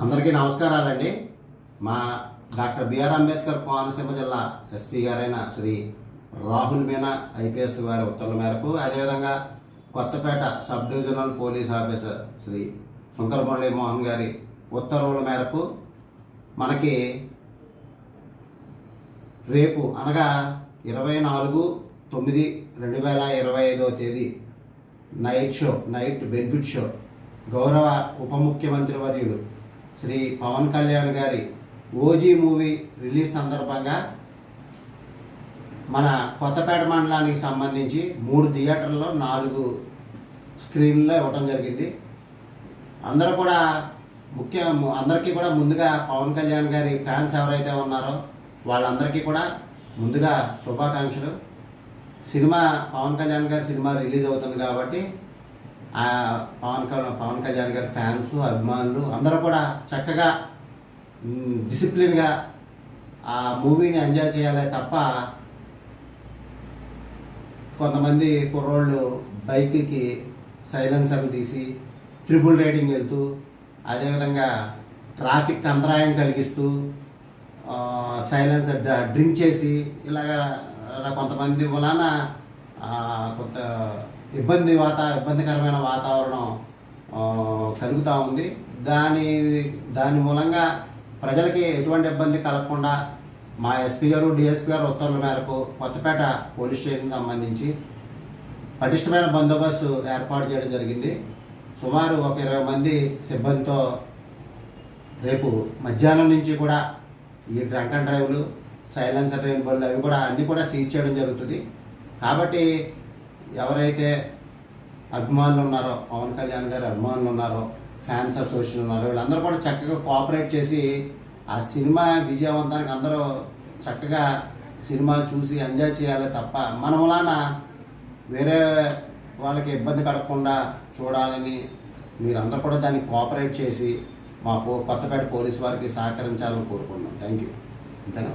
అందరికీ నమస్కారాలండి. మా డాక్టర్ బిఆర్ అంబేద్కర్ కోనసీమ జిల్లా ఎస్పీ గారైన శ్రీ రాహుల్ మీనా ఐపీఎస్ గారి ఉత్తర్వుల మేరకు, అదేవిధంగా Kothapeta sub divisional police officer Sri Shankar Murali Mohan గారి ఉత్తర్వుల మేరకు మనకి రేపు అనగా 24/9/2025 తేదీ నైట్ బెనిఫిట్ షో గౌరవ ఉప ముఖ్యమంత్రి వర్యులు శ్రీ పవన్ కళ్యాణ్ గారి ఓజీ మూవీ రిలీజ్ సందర్భంగా మన కొత్తపేట మండలానికి సంబంధించి 3 థియేటర్లో 4 స్క్రీన్లో ఇవ్వటం జరిగింది. అందరికీ కూడా ముందుగా పవన్ కళ్యాణ్ గారి ఫ్యాన్స్ ఎవరైతే ఉన్నారో వాళ్ళందరికీ కూడా ముందుగా శుభాకాంక్షలు. పవన్ కళ్యాణ్ గారి సినిమా రిలీజ్ అవుతుంది కాబట్టి పవన్ కళ్యాణ్ గారి ఫ్యాన్స్, అభిమానులు అందరూ కూడా చక్కగా డిసిప్లిన్గా ఆ మూవీని ఎంజాయ్ చేయాలి తప్ప, కొంతమంది కుర్రోళ్ళు బైక్కి సైలెన్సర్లు తీసి ట్రిపుల్ రైడింగ్ వెళ్తూ, అదేవిధంగా ట్రాఫిక్ అంతరాయం కలిగిస్తూ సైలెన్సర్ డ్రింక్ చేసి ఇలాగా కొంతమంది వలన కొంత ఇబ్బందికరమైన వాతావరణం కలుగుతూ ఉంది. దాని మూలంగా ప్రజలకి ఎటువంటి ఇబ్బంది కలగకుండా మా ఎస్పీ గారు, డిఎస్పీ గారు ఉత్తర్వుల మేరకు కొత్తపేట పోలీస్ స్టేషన్ సంబంధించి పటిష్టమైన బందోబస్తు ఏర్పాటు చేయడం జరిగింది. సుమారు ఒక 20 మంది సిబ్బందితో రేపు మధ్యాహ్నం నుంచి కూడా ఈ డ్రంక్ అండ్ డ్రైవ్లు, సైలెన్సర్ ట్రైన్ బళ్ళు అవి కూడా అన్నీ కూడా సీజ్ చేయడం జరుగుతుంది. కాబట్టి ఎవరైతే అభిమానులు ఉన్నారో, పవన్ కళ్యాణ్ గారి అభిమానులు ఉన్నారో, ఫ్యాన్స్ అసోసియేషన్ ఉన్నారో, వీళ్ళందరూ కూడా చక్కగా కోఆపరేట్ చేసి ఆ సినిమా విజయవంతానికి అందరూ చక్కగా సినిమా చూసి ఎంజాయ్ చేయాలి తప్ప, మన వలన వేరే వాళ్ళకి ఇబ్బంది కలగకుండా చూడాలని మీరందరూ కూడా దాన్ని కోఆపరేట్ చేసి మా కొత్తపేట పోలీసు వారికి సహకరించాలని కోరుకుంటున్నాం. Thank you. అంతేనా?